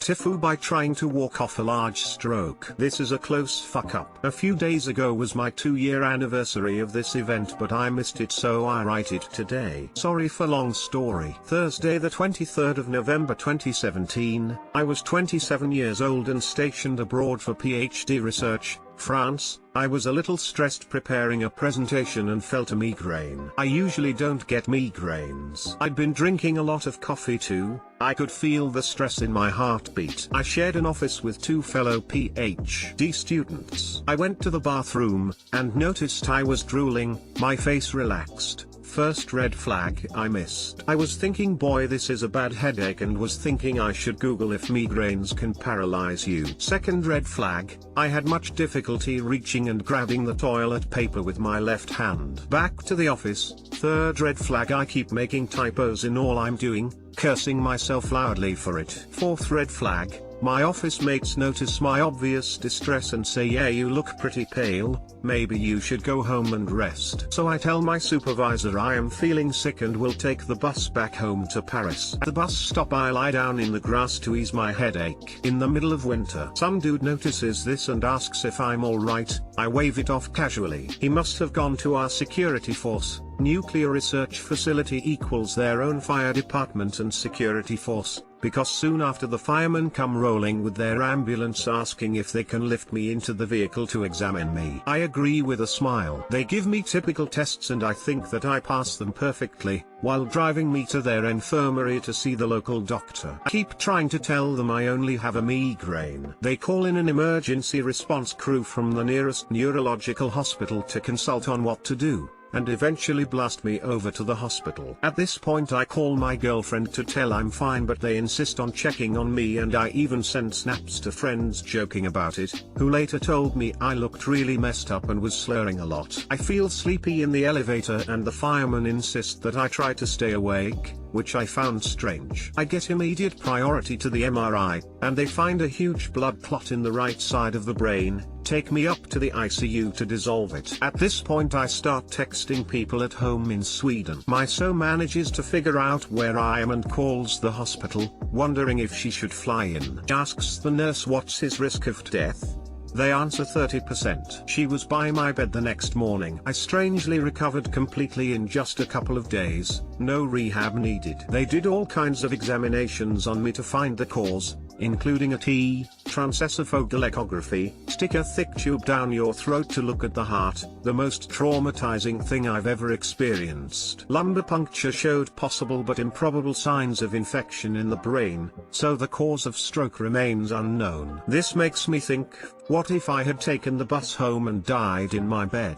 TIFU by trying to walk off a large stroke. This is a close fuck up. A few days ago was my 2-year anniversary of this event, but I missed it, so I write it today. Sorry for long story. Thursday the 23rd of November 2017, I was 27 years old and stationed abroad for PhD research, France. I was a little stressed preparing a presentation and felt a migraine. I usually don't get migraines. I'd been drinking a lot of coffee too. I could feel the stress in my heartbeat. I shared an office with 2 fellow PhD students. I went to the bathroom, and noticed I was drooling. My face relaxed. First red flag I missed. I was thinking, boy, this is a bad headache, and was thinking I should Google if migraines can paralyze you. Second red flag, I had much difficulty reaching and grabbing the toilet paper with my left hand. Back to the office. Third red flag, I keep making typos in all I'm doing, cursing myself loudly for it. Fourth red flag, my office mates notice my obvious distress and say, yeah, you look pretty pale, maybe you should go home and rest. So I tell my supervisor I am feeling sick and will take the bus back home to Paris. At the bus stop I lie down in the grass to ease my headache. In the middle of winter. Some dude notices this and asks if I'm alright. I wave it off casually. He must have gone to our security force. Nuclear research facility equals their own fire department and security force, because soon after the firemen come rolling with their ambulance asking if they can lift me into the vehicle to examine me. I agree with a smile. They give me typical tests and I think that I pass them perfectly, while driving me to their infirmary to see the local doctor. I keep trying to tell them I only have a migraine. They call in an emergency response crew from the nearest neurological hospital to consult on what to do, and eventually blast me over to the hospital. At this point I call my girlfriend to tell I'm fine, but they insist on checking on me, and I even send snaps to friends joking about it, who later told me I looked really messed up and was slurring a lot. I feel sleepy in the elevator and the firemen insist that I try to stay awake, which I found strange. I get immediate priority to the MRI, and they find a huge blood clot in the right side of the brain, take me up to the ICU to dissolve it. At this point I start texting people at home in Sweden. My so manages to figure out where I am and calls the hospital, wondering if she should fly in. Asks the nurse what's his risk of death. They answer 30%. She was by my bed the next morning. I strangely recovered completely in just a couple of days, no rehab needed. They did all kinds of examinations on me to find the cause, including a transesophageal echography, stick a thick tube down your throat to look at the heart, the most traumatizing thing I've ever experienced. Lumbar puncture showed possible but improbable signs of infection in the brain, so the cause of stroke remains unknown. This makes me think, what if I had taken the bus home and died in my bed?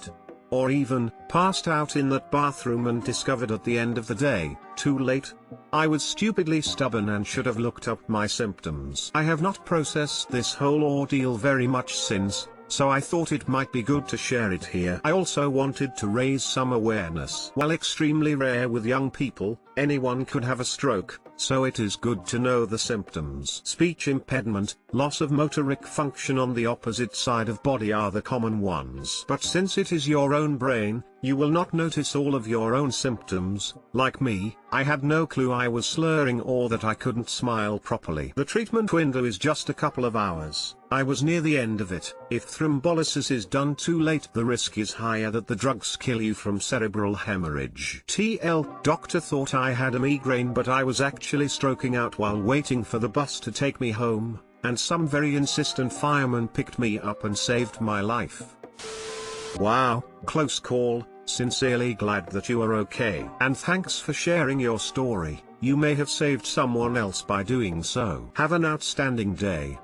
Or even, passed out in that bathroom and discovered at the end of the day, too late? I was stupidly stubborn and should have looked up my symptoms. I have not processed this whole ordeal very much since, so I thought it might be good to share it here. I also wanted to raise some awareness. While extremely rare with young people, anyone could have a stroke, so it is good to know the symptoms. Speech impediment, loss of motoric function on the opposite side of body are the common ones. But since it is your own brain, you will not notice all of your own symptoms. Like me, I had no clue I was slurring or that I couldn't smile properly. The treatment window is just a couple of hours. I was near the end of it. If thrombolysis is done too late, the risk is higher that the drugs kill you from cerebral hemorrhage. TL, doctor thought I had a migraine, but I was actually stroking out while waiting for the bus to take me home, and some very insistent fireman picked me up and saved my life. Wow, close call. Sincerely glad that you are okay. And thanks for sharing your story. You may have saved someone else by doing so. Have an outstanding day.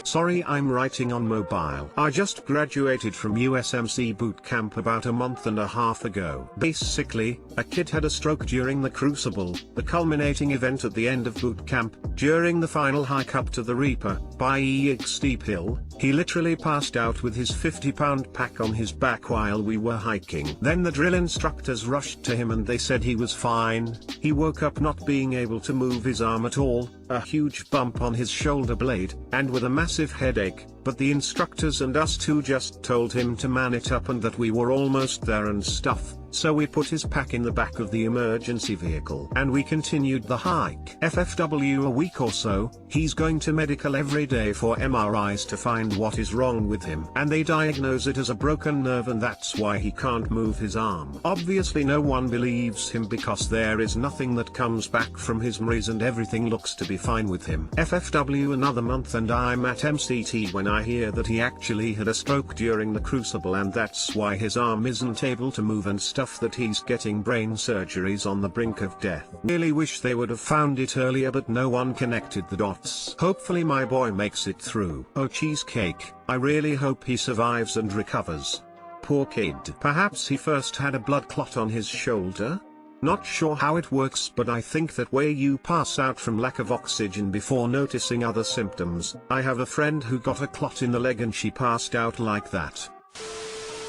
Sorry, I'm writing on mobile. I just graduated from USMC boot camp about a month and a half ago. Basically, a kid had a stroke during the Crucible, the culminating event at the end of boot camp. During the final hike up to the Reaper, by steep hill, he literally passed out with his 50-pound pack on his back while we were hiking. Then the drill instructors rushed to him and they said he was fine. He woke up not being able to move his arm at all, a huge bump on his shoulder blade, and with a massive headache, but the instructors and us too just told him to man it up and that we were almost there and stuff. so we put his pack in the back of the emergency vehicle and we continued the hike. FFW a week or so, he's going to medical every day for MRIs to find what is wrong with him, and they diagnose it as a broken nerve, and that's why he can't move his arm. Obviously no one believes him because there is nothing that comes back from his MRIs and everything looks to be fine with him. FFW another month and I'm at MCT when I hear that he actually had a stroke during the crucible, and that's why his arm isn't able to move and stuff, that he's getting brain surgeries on the brink of death. Really wish they would have found it earlier, but no one connected the dots. Hopefully my boy makes it through. Oh cheesecake, I really hope he survives and recovers. Poor kid. Perhaps he first had a blood clot on his shoulder? Not sure how it works, but I think that way you pass out from lack of oxygen before noticing other symptoms. I have a friend who got a clot in the leg and she passed out like that.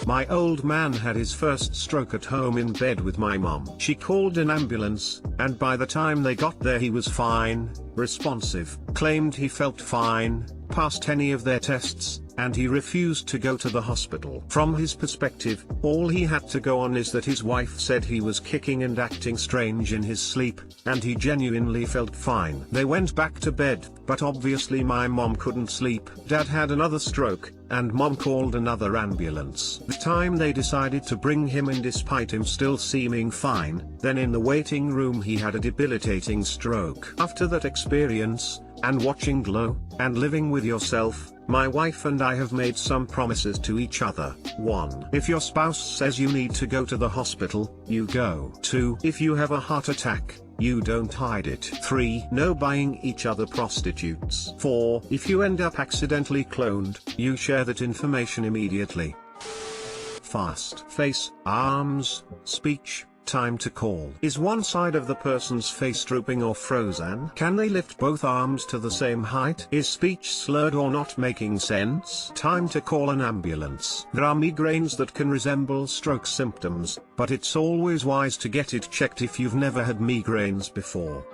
My old man had his first stroke at home in bed with my mom. She called an ambulance, and by the time they got there he was fine, responsive, claimed he felt fine, passed any of their tests, and he refused to go to the hospital. From his perspective, all he had to go on is that his wife said he was kicking and acting strange in his sleep, and he genuinely felt fine. They went back to bed, but obviously my mom couldn't sleep. Dad had another stroke, and mom called another ambulance. The time they decided to bring him in despite him still seeming fine, then in the waiting room he had a debilitating stroke. After that experience, and watching Glow, and living with yourself, my wife and I have made some promises to each other. 1. If your spouse says you need to go to the hospital, you go. 2. If you have a heart attack, you don't hide it. 3. No buying each other prostitutes. 4. If you end up accidentally cloned, you share that information immediately. Fast. Face, arms, speech, time to call. Is one side of the person's face drooping or frozen? Can they lift both arms to the same height? Is speech slurred or not making sense? Time to call an ambulance. There are migraines that can resemble stroke symptoms, but it's always wise to get it checked if you've never had migraines before.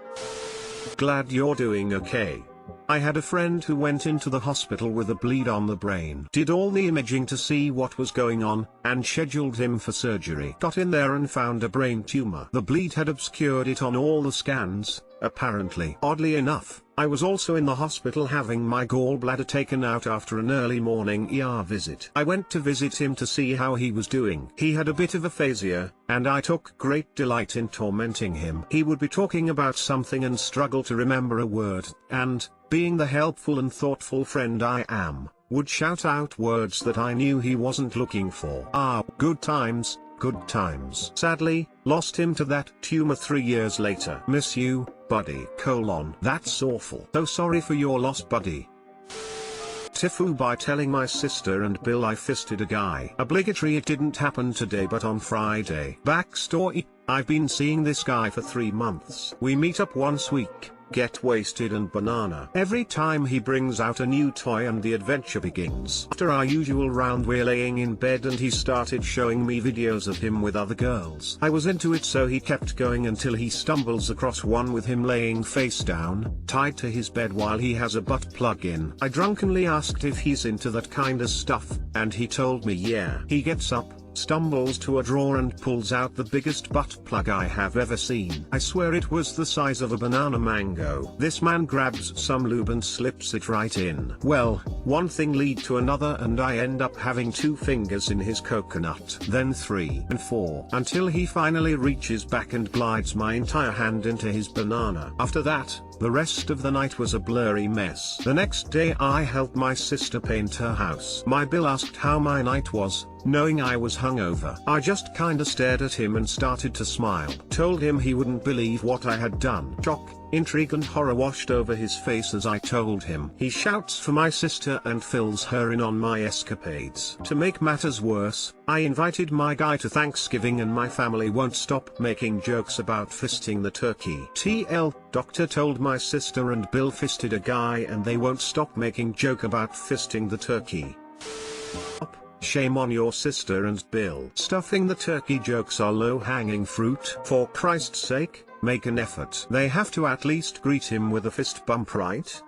Glad you're doing okay. I had a friend who went into the hospital with a bleed on the brain. Did all the imaging to see what was going on, and scheduled him for surgery. Got in there and found a brain tumor. The bleed had obscured it on all the scans, apparently. Oddly enough, I was also in the hospital having my gallbladder taken out after an early morning ER visit. I went to visit him to see how he was doing. He had a bit of aphasia, and I took great delight in tormenting him. He would be talking about something and struggle to remember a word, and, being the helpful and thoughtful friend I am, would shout out words that I knew he wasn't looking for. Ah, good times, good times. Sadly, lost him to that tumor 3 years later. Miss you, buddy. That's awful. So sorry for your loss, buddy. TIFU by telling my sister and Bill I fisted a guy. Obligatory, it didn't happen today but on Friday. Backstory, I've been seeing this guy for 3 months. We meet up once a week, get wasted and banana. Every time he brings out a new toy and the adventure begins. After our usual round we're laying in bed and he started showing me videos of him with other girls. I was into it, so he kept going until he stumbles across one with him laying face down, tied to his bed while he has a butt plug in. I drunkenly asked if he's into that kinda stuff, and he told me yeah. He gets up, stumbles to a drawer and pulls out the biggest butt plug I have ever seen. I swear it was the size of a banana mango. This man grabs some lube and slips it right in. Well, one thing lead to another and I end up having 2 fingers in his coconut, then 3 and 4, until he finally reaches back and glides my entire hand into his banana. After that, the rest of the night was a blurry mess. The next day I helped my sister paint her house. My Bill asked how my night was, knowing I was hungover. I just kinda stared at him and started to smile. Told him he wouldn't believe what I had done. Shock, intrigue and horror washed over his face as I told him. He shouts for my sister and fills her in on my escapades. To make matters worse, I invited my guy to Thanksgiving and my family won't stop making jokes about fisting the turkey. TL, doctor told my sister and Bill fisted a guy and they won't stop making joke about fisting the turkey. Shame on your sister and Bill. Stuffing the turkey jokes are low-hanging fruit. For Christ's sake, make an effort. They have to at least greet him with a fist bump, right?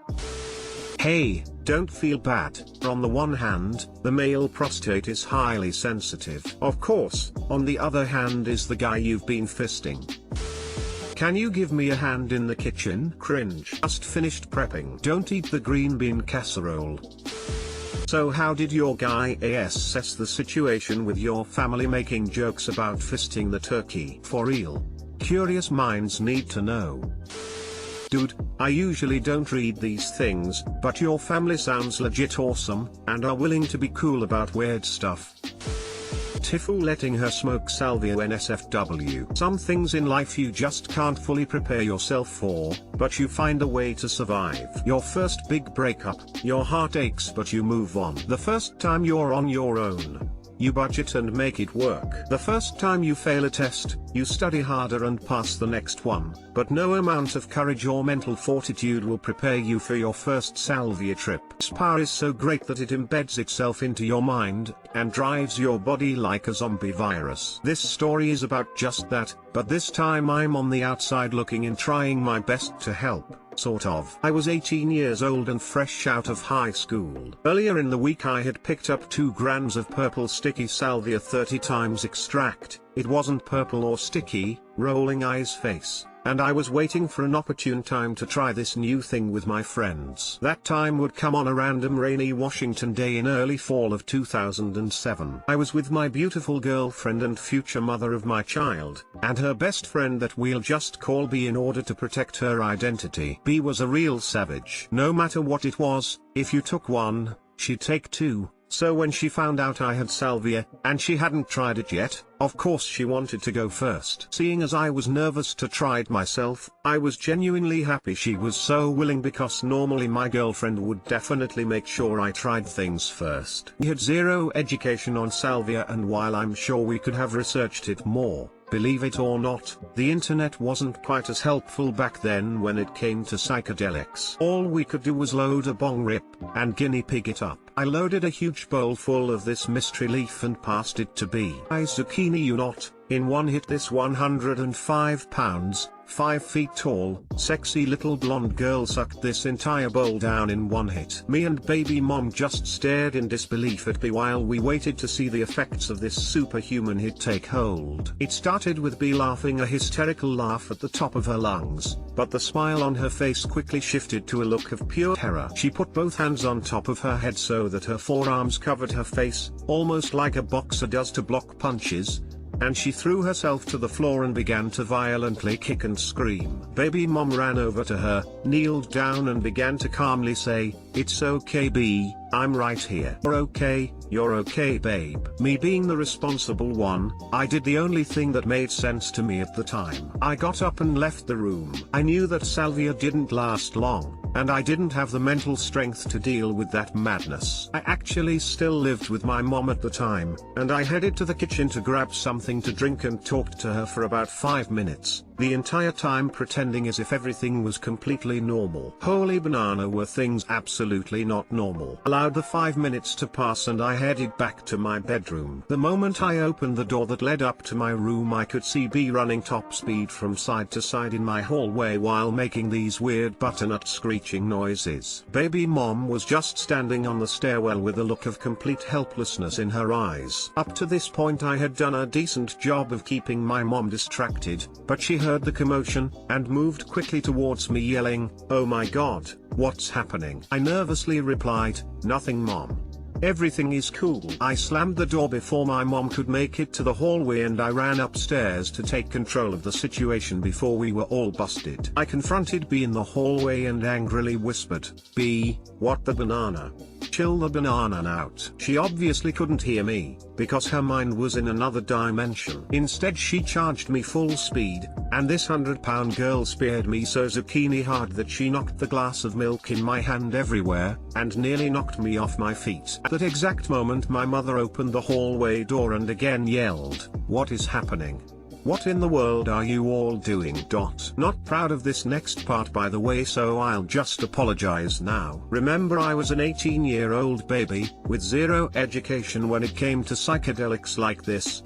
Hey, Don't feel bad. On the one hand, the male prostate is highly sensitive. Of course, on the other hand is the guy you've been fisting. Can you give me a hand in the kitchen? Cringe. Just finished prepping. Don't eat the green bean casserole. So how did your guy assess the situation with your family making jokes about fisting the turkey? For real. Curious minds need to know. Dude, I usually don't read these things, but your family sounds legit awesome, and are willing to be cool about weird stuff. TIFU letting her smoke Salvia NSFW. Some things in life you just can't fully prepare yourself for, but you find a way to survive. Your first big breakup, your heart aches but you move on. The first time you're on your own, you budget and make it work. The first time you fail a test, you study harder and pass the next one, but no amount of courage or mental fortitude will prepare you for your first salvia trip. Its power is so great that it embeds itself into your mind, and drives your body like a zombie virus. This story is about just that, but this time I'm on the outside looking in, trying my best to help. Sort of. I was 18 years old and fresh out of high school. Earlier in the week I had picked up 2 grams of purple sticky salvia 30 times extract. It wasn't purple or sticky, rolling eyes face, and I was waiting for an opportune time to try this new thing with my friends. That time would come on a random rainy Washington day in early fall of 2007. I was with my beautiful girlfriend and future mother of my child, and her best friend that we'll just call B in order to protect her identity. B was a real savage. No matter what it was, if you took one, she'd take 2. So when she found out I had salvia, and she hadn't tried it yet, of course she wanted to go first. Seeing as I was nervous to try it myself, I was genuinely happy she was so willing, because normally my girlfriend would definitely make sure I tried things first. We had zero education on salvia, and while I'm sure we could have researched it more, believe it or not, the internet wasn't quite as helpful back then when it came to psychedelics. All we could do was load a bong rip, and guinea pig it up. I loaded a huge bowl full of this mystery leaf and passed it to B. I zucchini you not. In one hit this 105 pounds, 5 feet tall, sexy little blonde girl sucked this entire bowl down in one hit. Me and baby mom just stared in disbelief at B while we waited to see the effects of this superhuman hit take hold. It started with B laughing a hysterical laugh at the top of her lungs, but the smile on her face quickly shifted to a look of pure terror. She put both hands on top of her head so that her forearms covered her face, almost like a boxer does to block punches, and she threw herself to the floor and began to violently kick and scream. Baby mom ran over to her, kneeled down and began to calmly say, "It's okay B, I'm right here. You're okay babe." Me being the responsible one, I did the only thing that made sense to me at the time. I got up and left the room. I knew that salvia didn't last long, and I didn't have the mental strength to deal with that madness. I actually still lived with my mom at the time, and I headed to the kitchen to grab something to drink and talked to her for about 5 minutes, the entire time pretending as if everything was completely normal. Holy banana, were things absolutely not normal. Allowed the 5 minutes to pass and I headed back to my bedroom. The moment I opened the door that led up to my room, I could see B running top speed from side to side in my hallway while making these weird butternut screeching noises. Baby mom was just standing on the stairwell with a look of complete helplessness in her eyes. Up to this point I had done a decent job of keeping my mom distracted, but she heard the commotion, and moved quickly towards me yelling, "Oh my god, what's happening?" I nervously replied, "Nothing mom. Everything is cool." I slammed the door before my mom could make it to the hallway and I ran upstairs to take control of the situation before we were all busted. I confronted B in the hallway and angrily whispered, "B, what the banana? Chill the banana out." She obviously couldn't hear me, because her mind was in another dimension. Instead she charged me full speed, and this 100-pound girl speared me so zucchini hard that she knocked the glass of milk in my hand everywhere, and nearly knocked me off my feet. At that exact moment my mother opened the hallway door and again yelled, "What is happening? What in the world are you all doing?" Not proud of this next part by the way, so I'll just apologize now. Remember, I was an 18-year-old baby, with zero education when it came to psychedelics like this.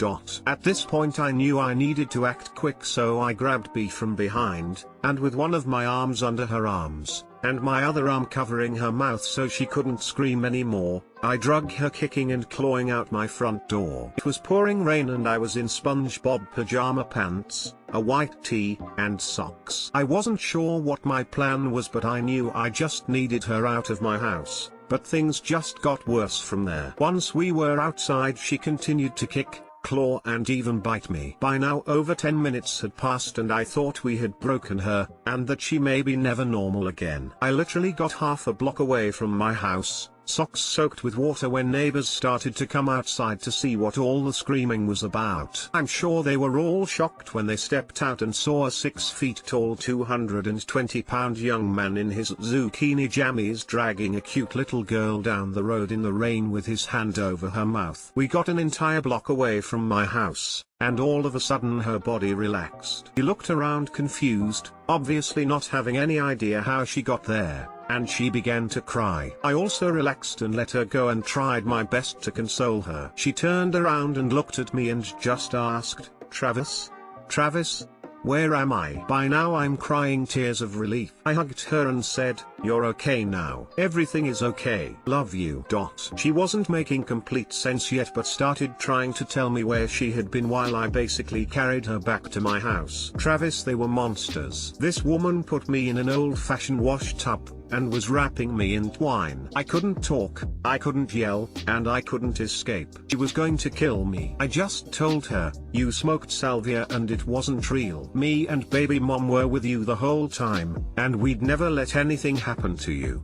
At this point I knew I needed to act quick, so I grabbed B from behind, and with one of my arms under her arms, and my other arm covering her mouth so she couldn't scream anymore, I drug her kicking and clawing out my front door. It was pouring rain and I was in SpongeBob pajama pants, a white tee, and socks. I wasn't sure what my plan was, but I knew I just needed her out of my house. But things just got worse from there. Once we were outside, she continued to kick, claw and even bite me. By now over 10 minutes had passed and I thought we had broken her, and that she may be never normal again. I literally got half a block away from my house, socks soaked with water, when neighbors started to come outside to see what all the screaming was about. I'm sure they were all shocked when they stepped out and saw a 6 feet tall 220-pound young man in his zucchini jammies dragging a cute little girl down the road in the rain with his hand over her mouth. We got an entire block away from my house, and all of a sudden her body relaxed. He looked around confused, obviously not having any idea how she got there, and she began to cry. I also relaxed and let her go and tried my best to console her. She turned around and looked at me and just asked, "Travis? Travis? Where am I?" By now I'm crying tears of relief. I hugged her and said, "You're okay now. Everything is okay. Love you." She wasn't making complete sense yet, but started trying to tell me where she had been while I basically carried her back to my house. Travis, they were monsters. This woman put me in an old-fashioned wash tub, and was wrapping me in twine. I couldn't talk, I couldn't yell, and I couldn't escape. She was going to kill me. I just told her, "You smoked salvia and it wasn't real. Me and baby mom were with you the whole time, and we'd never let anything happen to you."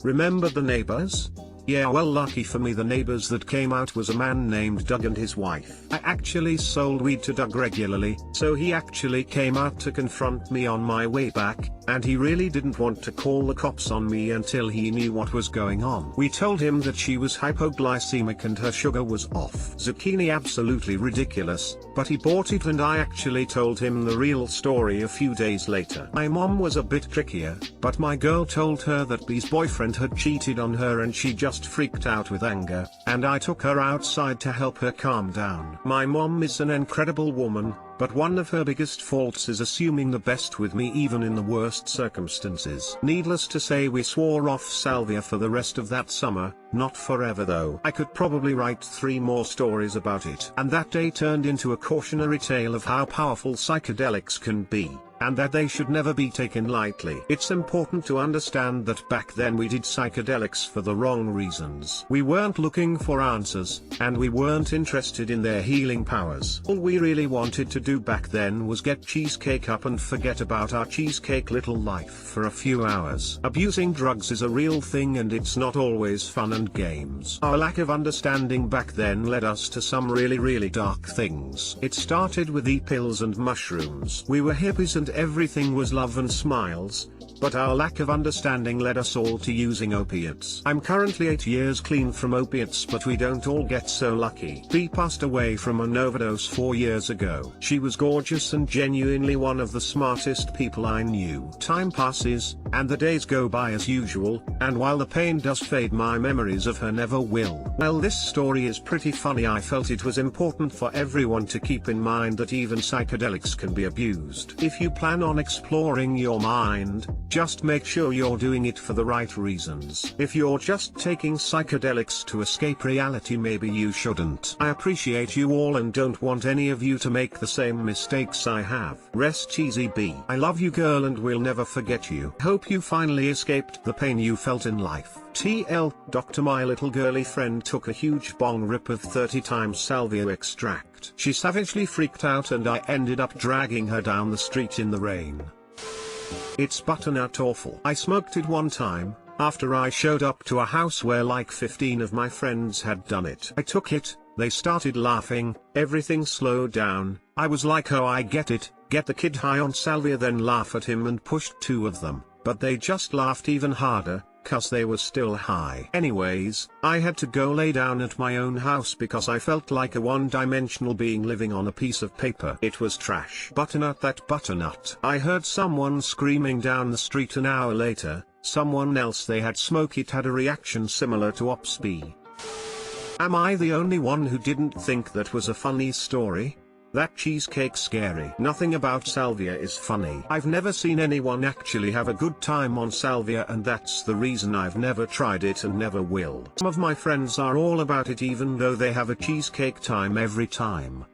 Remember the neighbors? Yeah, well, lucky for me the neighbors that came out was a man named Doug and his wife. I actually sold weed to Doug regularly, so he actually came out to confront me on my way back, and he really didn't want to call the cops on me until he knew what was going on. We told him that she was hypoglycemic and her sugar was off. Zucchini absolutely ridiculous, but he bought it and I actually told him the real story a few days later. My mom was a bit trickier, but my girl told her that B's boyfriend had cheated on her and she just freaked out with anger, and I took her outside to help her calm down. My mom is an incredible woman, but one of her biggest faults is assuming the best with me even in the worst circumstances. Needless to say, we swore off salvia for the rest of that summer, not forever though. I could probably write 3 more stories about it. And that day turned into a cautionary tale of how powerful psychedelics can be, and that they should never be taken lightly. It's important to understand that back then we did psychedelics for the wrong reasons. We weren't looking for answers, and we weren't interested in their healing powers. All we really wanted to do back then was get cheesecake up and forget about our cheesecake little life for a few hours. Abusing drugs is a real thing and it's not always fun and games. Our lack of understanding back then led us to some really dark things. It started with e-pills and mushrooms. We were hippies and everything was love and smiles, but our lack of understanding led us all to using opiates. I'm currently 8 years clean from opiates, but we don't all get so lucky. Bea passed away from an overdose 4 years ago. She was gorgeous and genuinely one of the smartest people I knew. Time passes, and the days go by as usual, and while the pain does fade, my memories of her never will. Well, this story is pretty funny. I felt it was important for everyone to keep in mind that even psychedelics can be abused. If you plan on exploring your mind, just make sure you're doing it for the right reasons. If you're just taking psychedelics to escape reality, maybe you shouldn't. I appreciate you all and don't want any of you to make the same mistakes I have. Rest easy, Bea. I love you, girl, and will never forget you. Hope you finally escaped the pain you felt in life. TL. Dr. My little girly friend took a huge bong rip of 30 times salvia extract. She savagely freaked out and I ended up dragging her down the street in the rain. It's butternut awful. I smoked it one time, after I showed up to a house where like 15 of my friends had done it. I took it, they started laughing, everything slowed down. I was like, oh, I get it, get the kid high on salvia then laugh at him, and pushed 2 of them, but they just laughed even harder, 'cause they were still high. Anyways, I had to go lay down at my own house because I felt like a one-dimensional being living on a piece of paper. It was trash. Butternut, that butternut. I heard someone screaming down the street an hour later. Someone else they had smoked it had a reaction similar to OPSB. Am I the only one who didn't think that was a funny story? That cheesecake's scary. Nothing about salvia is funny. I've never seen anyone actually have a good time on salvia, and that's the reason I've never tried it and never will. Some of my friends are all about it even though they have a cheesecake time every time.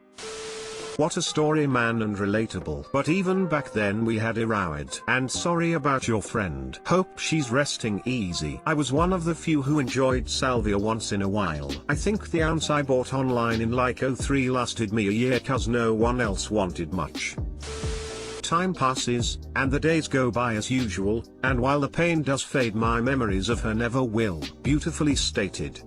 What a story, man, and relatable. But even back then we had erowed. And sorry about your friend. Hope she's resting easy. I was one of the few who enjoyed salvia once in a while. I think the ounce I bought online in like '03 lasted me a year cause no one else wanted much. Time passes, and the days go by as usual, and while the pain does fade, my memories of her never will. Beautifully stated.